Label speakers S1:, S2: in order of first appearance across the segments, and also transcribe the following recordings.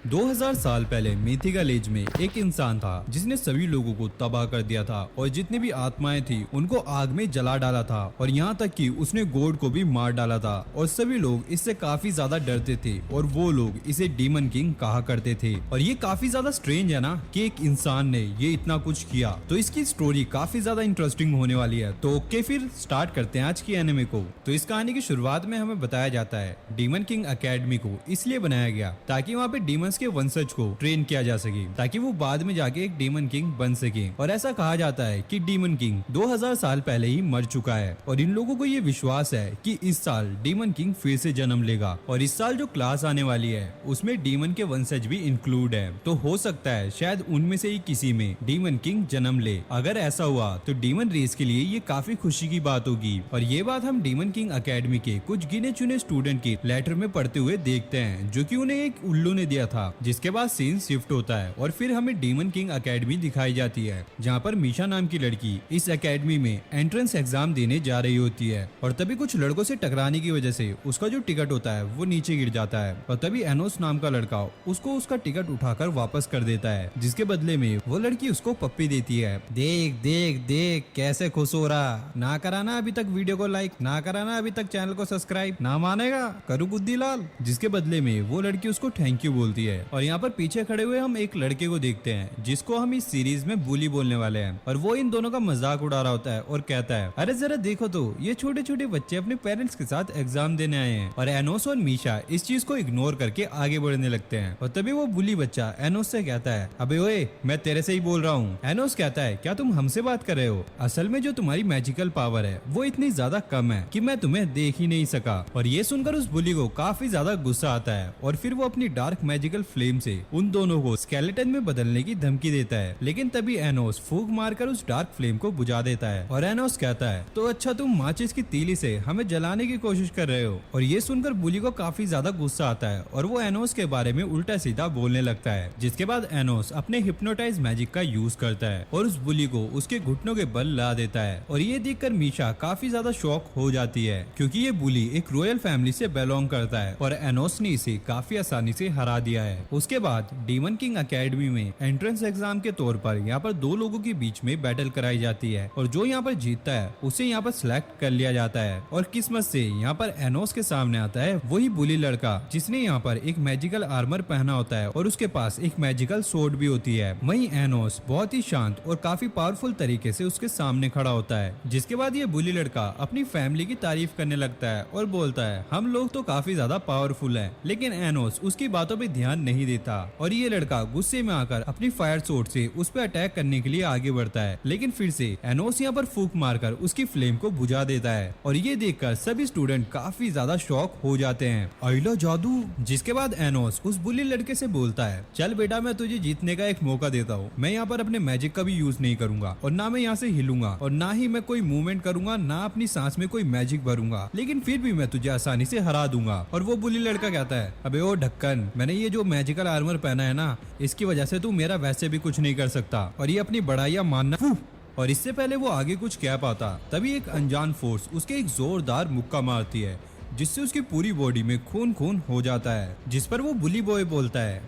S1: 2000 साल पहले मिथिला एज में एक इंसान था जिसने सभी लोगों को तबाह कर दिया था और जितनी भी आत्माएं थी उनको आग में जला डाला था और यहाँ तक कि उसने गॉड को भी मार डाला था और सभी लोग इससे काफी ज्यादा डरते थे और वो लोग इसे डीमन किंग कहा करते थे। और ये काफी ज्यादा स्ट्रेंज है ना कि एक इंसान ने ये इतना कुछ किया, तो इसकी स्टोरी काफी ज्यादा इंटरेस्टिंग होने वाली है। तो ओके, फिर स्टार्ट करते हैं आज की एनिमे को। तो इस कहानी की शुरुआत में हमें बताया जाता है डीमन किंग एकेडमी को इसलिए बनाया गया ताकि वहाँ पे डीमंस के वंशज को ट्रेन किया जा सके ताकि वो बाद में जाके एक डीमन किंग बन सके। और ऐसा कहा जाता है कि डीमन किंग 2000 साल पहले ही मर चुका है और इन लोगों को ये विश्वास है कि इस साल डीमन किंग फिर से जन्म लेगा और इस साल जो क्लास आने वाली है उसमें डीमन के वंशज भी इंक्लूड है। तो हो सकता है शायद उनमें से ही किसी में डीमन किंग जन्म ले। अगर ऐसा हुआ तो डीमन रेस के लिए ये काफी खुशी की बात होगी। और ये बात हम डीमन किंग एकेडमी के कुछ गिने चुने स्टूडेंट के लेटर में पढ़ते हुए देखते हैं जो कि उन्हें एक उल्लू ने दिया था। जिसके बाद सीन शिफ्ट होता है और फिर हमें डीमन किंग एकेडमी दिखाई जाती है जहाँ पर मीशा नाम की लड़की इस एकेडमी में एंट्रेंस एग्जाम देने जा रही होती है और तभी कुछ लड़कों से टकराने की वजह से उसका जो टिकट होता है वो नीचे गिर जाता है और तभी एनोस नाम का लड़का उसको उसका टिकट उठाकर वापस कर देता है, जिसके बदले में वो लड़की उसको पप्पी देती है। देख देख देख कैसे खुश हो रहा, ना कराना अभी तक वीडियो को लाइक, ना कराना अभी तक चैनल को सब्सक्राइब, ना मानेगा करू गुद्दी लाल। जिसके बदले में वो लड़की उसको थैंक यू बोलती है। और यहाँ पर पीछे खड़े हुए हम एक लड़के को देखते हैं जिसको हम इस सीरीज में बुली बोलने वाले हैं और वो इन दोनों का मजाक उड़ा रहा होता है और कहता है, अरे जरा देखो तो ये छोटे छोटे बच्चे अपने पेरेंट्स के साथ एग्जाम देने आए हैं। और एनोस और मीशा इस चीज को इग्नोर करके आगे बढ़ने लगते हैं और तभी वो बुली बच्चा एनोस से कहता है, अबे ओए मैं तेरे से ही बोल रहा हूँ। एनोस कहता है, क्या तुम हमसे बात कर रहे हो? असल में जो तुम्हारी मैजिकल पावर है वो इतनी ज्यादा कम है कि मैं तुम्हें देख ही नहीं सका। और ये सुनकर उस बुली को काफी ज्यादा गुस्सा आता है और फिर वो अपनी डार्क मैजिकल फ्लेम से उन दोनों को स्केलेटन में बदलने की धमकी देता है। लेकिन तभी एनोस फूंक मारकर उस डार्क फ्लेम को बुझा देता है और एनोस कहता है, तो अच्छा तुम माचिस की तीली से हमें जलाने की कोशिश कर रहे हो। और ये सुनकर बुली को काफी ज्यादा गुस्सा आता है और वो एनोस के बारे में उल्टा सीधा बोलने लगता है। जिसके बाद एनोस अपने हिप्नोटाइज मैजिक का यूज करता है और उस बुली को उसके घुटनों के बल ला देता है। और ये देखकर मीशा काफी ज्यादा शॉक हो जाती है क्योंकि ये बुली एक रॉयल फैमिली से बिलोंग करता है और एनोस ने इसे काफी आसानी से हरा दिया है। उसके बाद डीमन किंग एकेडमी में एंट्रेंस एग्जाम के तौर पर यहाँ पर दो लोगों के बीच में बैटल कराई जाती है और जो यहाँ पर जीतता है उसे यहाँ पर सिलेक्ट कर लिया जाता है। और किस्मत से यहाँ पर एनोस के सामने आता है वही बुली लड़का जिसने यहाँ पर एक मैजिकल आर्मर पहना होता है और उसके पास एक मैजिकल सोर्ड भी होती है। वहीं एनोस बहुत ही शांत और काफी पावरफुल तरीके से उसके सामने खड़ा होता है। जिसके बाद ये बुली लड़का अपनी फैमिली की तारीफ करने लगता है और बोलता है, हम लोग तो काफी ज्यादा पावरफुल हैं। लेकिन एनोस उसकी बातों पे ध्यान नहीं देता और ये लड़का गुस्से में आकर अपनी फायर सोर्ड से उस पर अटैक करने के लिए आगे बढ़ता है। लेकिन फिर से एनोस यहाँ पर फूंक मारकर उसकी फ्लेम को बुझा देता है और ये देखकर सभी स्टूडेंट काफी ज्यादा शॉक हो जाते हैं। आइला जादू। जिसके बाद एनोस उस बुली लड़के से बोलता है, चल बेटा मैं तुझे जीतने का एक मौका देता हूँ। मैं यहाँ पर अपने मैजिक का भी यूज नहीं करूंगा और ना मैं यहाँ से हिलूंगा और ना ही मैं कोई मूवमेंट करूंगा, ना अपनी सांस में कोई मैजिक भरूंगा, लेकिन फिर भी मैं तुझे आसानी से हरा दूंगा। और वो बुली लड़का कहता है, अबे ओ ढक्कन, मैंने ये जो मैजिकल आर्मर पहना है ना, इसकी वजह से तू मेरा वैसे भी कुछ नहीं कर सकता और ये अपनी बड़ाइयां मानना। और इससे पहले वो आगे कुछ कह पाता तभी एक अनजान फोर्स उसके एक जोरदार मुक्का मारती है जिससे उसकी पूरी बॉडी में खून खून हो जाता है। जिस पर वो बुली बॉय बोलता है,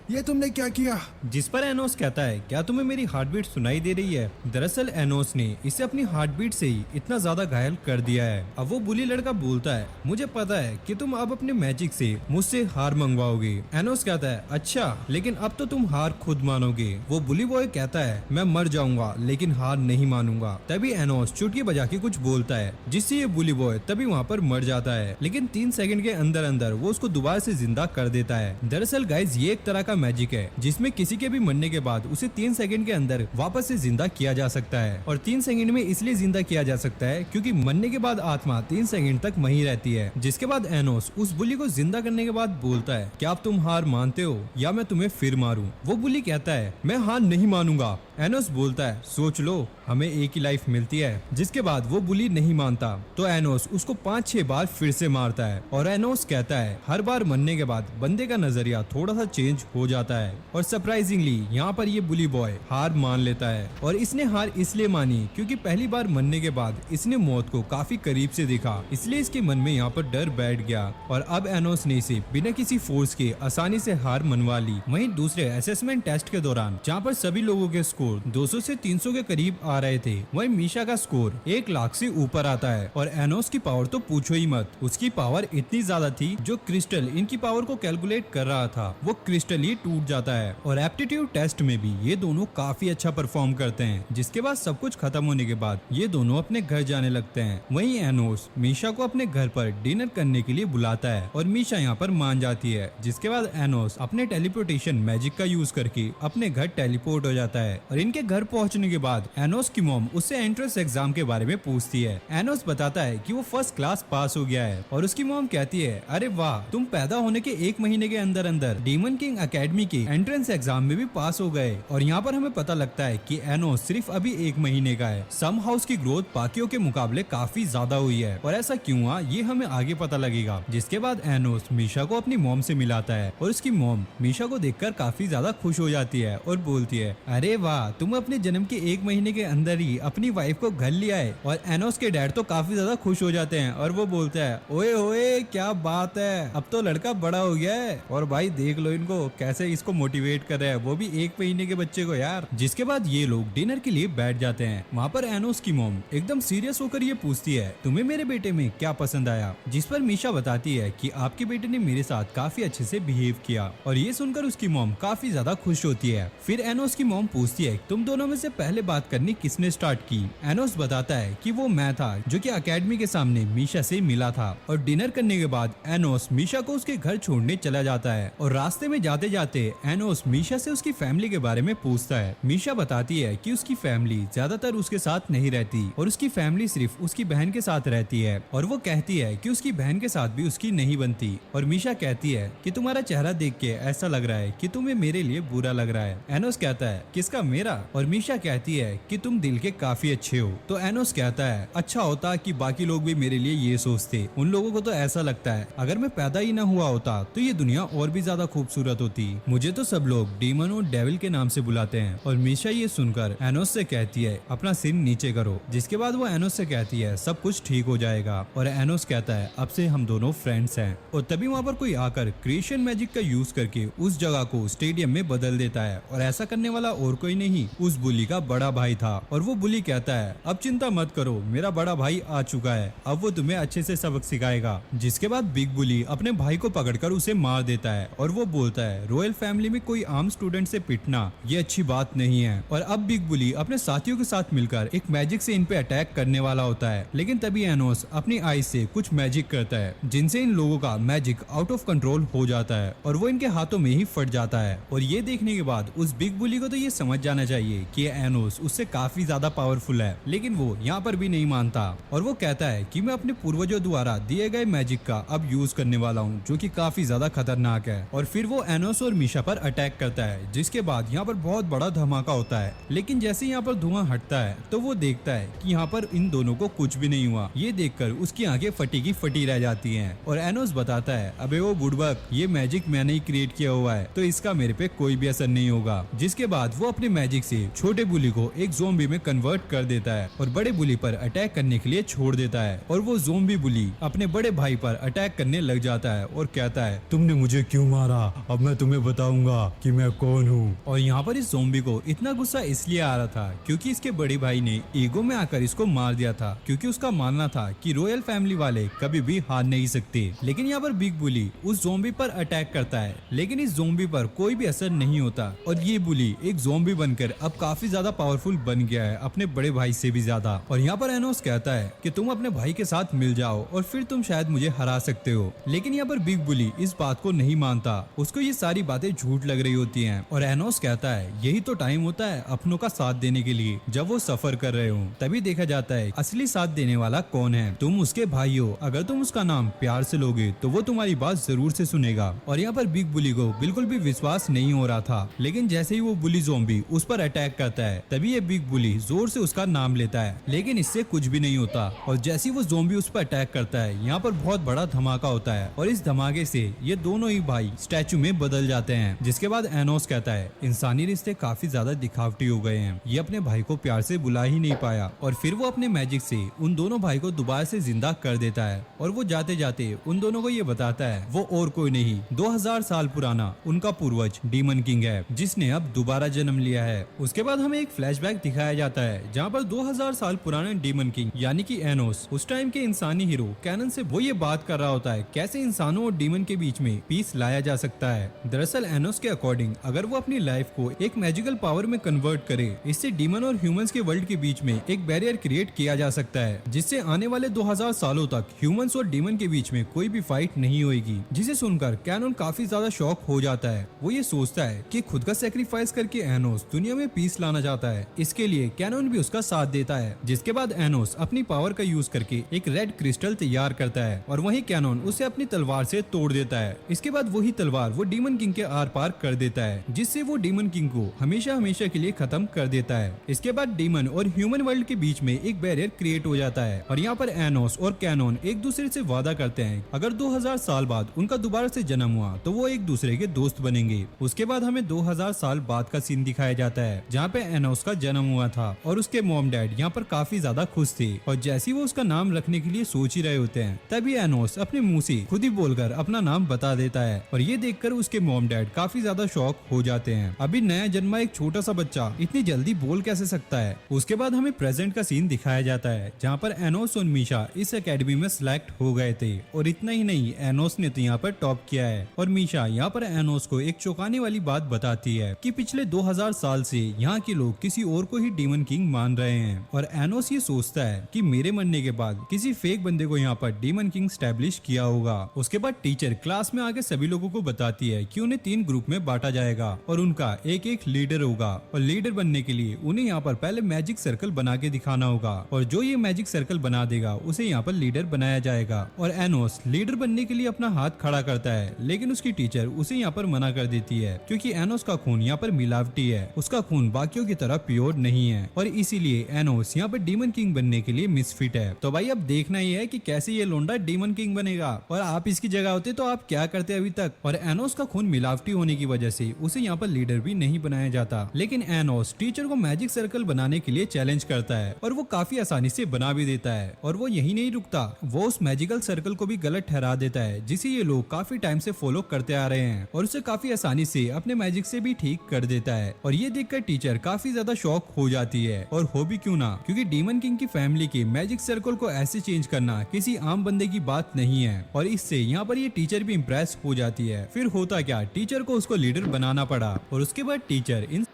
S2: ये तुमने क्या किया?
S1: जिस पर एनोस कहता है, क्या तुम्हें मेरी हार्ट बीट सुनाई दे रही है? दरअसल एनोस ने इसे अपनी हार्ट बीट से ही इतना ज्यादा घायल कर दिया है। अब वो बुली लड़का बोलता है, मुझे पता है कि तुम अब अपने मैजिक से मुझसे हार मंगवाओगे। एनोस कहता है, अच्छा लेकिन अब तो तुम हार खुद मानोगे। वो बुली बॉय कहता है, मैं मर जाऊंगा लेकिन हार नहीं मानूंगा। तभी एनोस चुटकी बजा के कुछ बोलता है जिससे ये बुली बॉय तभी वहाँ पर मर जाता है, लेकिन 3 सेकंड के अंदर अंदर वो उसको दोबारा से जिंदा कर देता है। दरअसल गाइज ये एक तरह का मैजिक है जिसमें किसी के भी मरने के बाद उसे 3 सेकंड के अंदर वापस से जिंदा किया जा सकता है। और 3 सेकंड में इसलिए जिंदा किया जा सकता है क्योंकि मरने के बाद आत्मा 3 सेकंड तक वहीं रहती है। जिसके बाद एनोस उस बुली को जिंदा करने के बाद बोलता है, क्या अब तुम हार मानते हो या मैं तुम्हें फिर मारूं? वो बुली कहता है, मैं हार नहीं मानूंगा एनोस बोलता है सोच लो हमें एक ही लाइफ मिलती है। जिसके बाद वो बुली नहीं मानता तो एनोस उसको 5-6 बार फिर से मारता है और एनोस कहता है हर बार मरने के बाद बंदे का नजरिया थोड़ा सा चेंज हो जाता है। और सरप्राइजिंगली यहाँ पर ये बुली बॉय हार मान लेता है और इसने हार इसलिए मानी क्योंकि पहली बार मरने के बाद इसने मौत को काफी करीब से देखा, इसलिए इसके मन में यहाँ पर डर बैठ गया और अब एनोस ने इसे बिना किसी फोर्स के आसानी से हार मनवा ली। वहीं दूसरे असेसमेंट टेस्ट के दौरान जहाँ पर सभी लोगों के स्कोर 200 से 300 के करीब आ रहे थे, वहीं मीशा का स्कोर 1 लाख से ऊपर आता है और एनोस की पावर तो पूछो ही मत। उसकी पावर इतनी ज्यादा थी जो क्रिस्टल इनकी पावर को कैलकुलेट कर रहा था वो क्रिस्टल ही टूट जाता है। और एप्टीट्यूड टेस्ट में भी ये दोनों काफी अच्छा परफॉर्म करते हैं। जिसके बाद सब कुछ खत्म होने के बाद ये दोनों अपने घर जाने लगते हैं। वहीं एनोस मीशा को अपने घर पर डिनर करने के लिए बुलाता है और मीशा यहाँ पर मान जाती है। जिसके बाद एनोस अपने टेलीपोर्टेशन मैजिक का यूज करके अपने घर टेलीपोर्ट हो जाता है और इनके घर पहुंचने के बाद एनोस की मॉम उससे एंट्रेंस एग्जाम के बारे में पूछती है। एनोस बताता है कि वो फर्स्ट क्लास पास हो गया है और उसकी मॉम कहती है अरे वाह तुम पैदा होने के 1 महीने के अंदर अंदर डीमन किंग एकेडमी के एंट्रेंस एग्जाम में भी पास हो गए। और यहाँ पर हमें पता लगता है कि एनोस सिर्फ अभी 1 महीने का है। सम हाउस की ग्रोथ बाकियों के मुकाबले काफी ज्यादा हुई है और ऐसा क्यों हुआ ये हमें आगे पता लगेगा। जिसके बाद एनोस मीशा को अपनी मॉम से मिलाता है और उसकी मॉम मीशा को देखकर काफी ज्यादा खुश हो जाती है और बोलती है अरे वाह तुम अपने जन्म के 1 महीने के अंदर ही अपनी वाइफ को घर लिया है। और एनोस के डैड तो काफी ज्यादा खुश हो जाते हैं और वो बोलते हैं ओए ओए क्या बात है, अब तो लड़का बड़ा हो गया है। और भाई देख लो इनको कैसे इसको मोटिवेट कर रहे हैं, वो भी 1 महीने के बच्चे को यार। जिसके बाद ये लोग डिनर के लिए बैठ जाते हैं। वहाँ पर एनोस की मॉम एकदम सीरियस होकर ये पूछती है तुम्हें मेरे बेटे में क्या पसंद आया। जिस पर मीशा बताती है कि आपके बेटे ने मेरे साथ काफी अच्छे से बिहेव किया और ये सुनकर उसकी मॉम काफी ज्यादा खुश होती है। फिर एनोस की मॉम पूछती है तुम दोनों में से पहले बात करनी किसने स्टार्ट की। एनोस बताता है कि वो मैं था जो कि एकेडमी के सामने मीशा से मिला था। और डिनर करने के बाद एनोस मीशा को उसके घर छोड़ने चला जाता है और रास्ते में जाते जाते एनोस मीशा से उसकी फैमिली के बारे में पूछता है। मीशा बताती है कि उसकी फैमिली ज्यादातर उसके साथ नहीं रहती और उसकी फैमिली सिर्फ उसकी बहन के साथ रहती है और वो कहती है कि उसकी बहन के साथ भी उसकी नहीं बनती। और मीशा कहती है कि तुम्हारा चेहरा देख के ऐसा लग रहा है कि तुम्हें मेरे लिए बुरा लग रहा है। एनोस कहता है किसका, मेरा। और मीशा कहती है कि तुम दिल के काफी अच्छे हो। तो एनोस कहता है अच्छा होता कि बाकी लोग भी मेरे लिए ये सोचते, उन लोगों को तो ऐसा लगता है अगर मैं पैदा ही ना हुआ होता तो ये दुनिया और भी ज्यादा खूबसूरत होती, मुझे तो सब लोग डीमन और डेविल के नाम से बुलाते हैं। और मीशा ये सुनकर एनोस से कहती है अपना सिर नीचे करो। जिसके बाद वो एनोस से कहती है सब कुछ ठीक हो जाएगा। और एनोस कहता है अब से हम दोनों फ्रेंड्स हैं। और तभी वहाँ पर कोई आकर क्रिएशन मैजिक का यूज करके उस जगह को स्टेडियम में बदल देता है और ऐसा करने वाला और कोई नहीं उस बुली का बड़ा भाई था। और वो बुली कहता है अब चिंता मत करो, मेरा बड़ा भाई आ चुका है, अब वो तुम्हें अच्छे से सबक सिखाएगा। जिसके बाद बिग बुली अपने भाई को पकड़कर उसे मार देता है और वो बोलता है रॉयल फैमिली में कोई आम स्टूडेंट से पिटना ये अच्छी बात नहीं है। और अब बिग बुली अपने साथियों के साथ मिलकर एक मैजिक से इन पे अटैक करने वाला होता है। लेकिन तभी एनोस अपनी आई से कुछ मैजिक करता है जिनसे इन लोगों का मैजिक आउट ऑफ कंट्रोल हो जाता है और वो इनके हाथों में ही फट जाता है। और ये देखने के बाद उस बिग बुली को तो ये समझ जाना चाहिए कि एनोस उससे काफी ज्यादा पावरफुल है, लेकिन वो यहाँ पर भी नहीं मानता और वो कहता है कि मैं अपने पूर्वजों द्वारा दिए गए मैजिक का अब यूज करने वाला हूँ जो कि काफी ज्यादा खतरनाक है। और फिर वो एनोस और मीशा पर अटैक करता है। जिसके बाद यहाँ पर बहुत बड़ा धमाका होता है। लेकिन जैसे यहाँ पर धुआं हटता है तो वो देखता है कि यहाँ पर इन दोनों को कुछ भी नहीं हुआ। ये देखकर उसकी आंखें फटी की फटी रह जाती हैं। और एनोस बताता है अबे वो बुड़बक, ये मैजिक मैंने ही क्रिएट किया हुआ है तो इसका मेरे पे कोई भी असर नहीं होगा। जिसके बाद वो अपने मैजिक से छोटे बुली को एक ज़ोंबी में कन्वर्ट कर देता है और बड़े बुली पर अटैक करने के लिए छोड़ देता है। और वो ज़ोंबी बुली अपने बड़े भाई पर अटैक करने लग जाता है और कहता है
S2: तुमने मुझे क्यों मारा, अब मैं तुम्हें बताऊंगा कि मैं कौन हूँ।
S1: और यहाँ पर इस ज़ोंबी को इतना गुस्सा इसलिए आ रहा था क्योंकि इसके बड़े भाई ने ईगो में आकर इसको मार दिया था, क्योंकि उसका मानना था कि रॉयल फैमिली वाले कभी भी हार नहीं सकते। लेकिन यहाँ पर बिग बुली उस ज़ोंबी पर अटैक करता है, लेकिन इस ज़ोंबी पर कोई भी असर नहीं होता और ये बुली एक ज़ोंबी बनकर अब काफी ज्यादा पावरफुल बन गया है, अपने बड़े भाई से भी ज्यादा। और यहाँ पर एनोस कहता है कि तुम अपने भाई के साथ मिल जाओ और फिर तुम शायद मुझे हरा सकते हो। लेकिन यहाँ पर बिग बुली इस बात को नहीं मानता, उसको ये सारी बातें झूठ लग रही होती हैं। और एनोस कहता है यही तो टाइम होता है अपनों का साथ देने के लिए, जब वो सफर कर रहे हो तभी देखा जाता है असली साथ देने वाला कौन है। तुम उसके भाई हो, अगर तुम उसका नाम प्यार से लोगे तो वो तुम्हारी बात जरूर से सुनेगा। और यहाँ पर बिग बुली को बिल्कुल भी विश्वास नहीं हो रहा था, लेकिन जैसे ही वो बुली ज़ोंबी उस पर अटैक करता है। तभी ये बिग बुली जोर से उसका नाम लेता है, लेकिन इससे कुछ भी नहीं होता। और जैसे ही वो ज़ोंबी उस पर अटैक करता है, यहाँ पर बहुत बड़ा धमाका होता है और इस धमाके से ये दोनों ही भाई स्टैचू में बदल जाते हैं। जिसके बाद एनोस कहता है इंसानी रिश्ते काफी ज्यादा दिखावटी हो गए हैं, ये अपने भाई को प्यार से बुला ही नहीं पाया। और फिर वो अपने मैजिक से उन दोनों भाई को दोबारा से जिंदा कर देता है और वो जाते जाते उन दोनों को ये बताता है वो और कोई नहीं 2000 साल पुराना उनका पूर्वज डीमन किंग है, जिसने अब दोबारा जन्म लिया है। उसके बाद हमें एक फ्लैशबैक दिखाया जाता है जहाँ पर 2000 साल पुराने डीमन किंग यानी कि एनोस उस टाइम के इंसानी हीरो कैनन से वो ये बात कर रहा होता है कैसे इंसानों और डीमन के बीच में पीस लाया जा सकता है। दरअसल एनोस के अकॉर्डिंग अगर वो अपनी लाइफ को एक मैजिकल पावर में कन्वर्ट करे, इससे डीमन और ह्यूमंस के वर्ल्ड के बीच में एक बैरियर क्रिएट किया जा सकता है, जिससे आने वाले 2000 सालों तक ह्यूमंस और डीमन के बीच में कोई भी फाइट नहीं होगी। जिसे सुनकर कैनन काफी ज्यादा शॉक हो जाता है। वो ये सोचता है कि खुद का सेक्रीफाइस करके एनोस दुनिया में पीस लाना चाहता है, इसके लिए कैनन भी उसका साथ देता है। जिसके बाद एनोस अपनी पावर का यूज करके एक रेड क्रिस्टल तैयार करता है और वहीं कैनन उसे अपनी तलवार से तोड़ देता है। इसके बाद वही तलवार वो डीमन किंग के आर पार कर देता है, जिससे वो डीमन किंग को हमेशा हमेशा के लिए खत्म कर देता है। इसके बाद डीमन और ह्यूमन वर्ल्ड के बीच में एक बैरियर क्रिएट हो जाता है और यहाँ पर एनोस और कैनन एक दूसरे से वादा करते हैं अगर 2000 साल बाद उनका दोबारा से जन्म हुआ तो वो एक दूसरे के दोस्त बनेंगे। उसके बाद हमें 2000 साल बाद का सीन दिखाया जाता है जहाँ पे एनोस का जन्म हुआ था और उसके मॉम डैड यहाँ पर काफी ज्यादा खुश थे और जैसे ही वो उसका नाम रखने के लिए सोच ही रहे होते हैं तभी एनोस अपने मुंह से खुद ही बोलकर अपना नाम बता देता है और ये देखकर उसके मॉम डैड काफी ज्यादा शॉक हो जाते हैं। अभी नया जन्मा एक छोटा सा बच्चा इतनी जल्दी बोल कैसे सकता है। उसके बाद हमें प्रेजेंट का सीन दिखाया जाता है जहाँ पर एनोस और मीशा इस एकेडमी में सिलेक्ट हो गए थे और इतना ही नहीं एनोस ने तो यहाँ पर टॉप किया है और मीशा यहाँ पर एनोस को एक चौंकाने वाली बात बताती है कि पिछले 2000 साल से यहाँ के लोग किसी और को ही डीमन किंग मान रहे हैं और एनोस ये सोचता है कि मेरे मरने के बाद किसी फेक बंदे को यहाँ पर डीमन किंग स्टैब्लिश किया होगा। उसके बाद टीचर क्लास में आके सभी लोगों को बताती है कि उन्हें 3 ग्रुप में बांटा जाएगा और उनका एक एक लीडर होगा और लीडर बनने के लिए उन्हें यहाँ पर पहले मैजिक सर्कल बना के दिखाना होगा और जो ये मैजिक सर्कल बना देगा उसे यहाँ पर लीडर बनाया जाएगा। और एनोस लीडर बनने के लिए अपना हाथ खड़ा करता है लेकिन उसकी टीचर उसे यहाँ पर मना कर देती है क्योंकि एनोस का खून यहाँ पर मिलावटी है, उसका खून बाकियों की तरह प्योर नहीं है और इसीलिए एनोस यहाँ पर डीमन किंग बनने के लिए मिसफिट है। तो भाई अब देखना ही है कि कैसे ये लोंडा डीमन किंग बनेगा और आप इसकी जगह होते तो आप क्या करते अभी तक। और एनोस का खून मिलावटी होने की वजह से उसे यहाँ पर लीडर भी नहीं बनाया जाता, लेकिन एनोस टीचर को मैजिक सर्कल बनाने के लिए चैलेंज करता है और वो काफी आसानी से बना भी देता है। और वो यही नहीं रुकता, वो उस मैजिकल सर्कल को भी गलत ठहरा देता है जिसे ये लोग काफी टाइम से फॉलो करते आ रहे हैं और उसे काफी आसानी से अपने मैजिक से भी ठीक कर देता है। और ये देखकर टीचर काफी ज्यादा शॉक हो जाती है और हो भी क्यों ना, क्योंकि डीमन किंग की फैमिली के मैजिक सर्कल को ऐसे चेंज करना किसी आम बंदे की बात नहीं है। और इससे यहाँ पर ये टीचर भी इम्प्रेस हो जाती है। फिर होता क्या, टीचर को उसको लीडर बनाना पड़ा और उसके बाद टीचर इन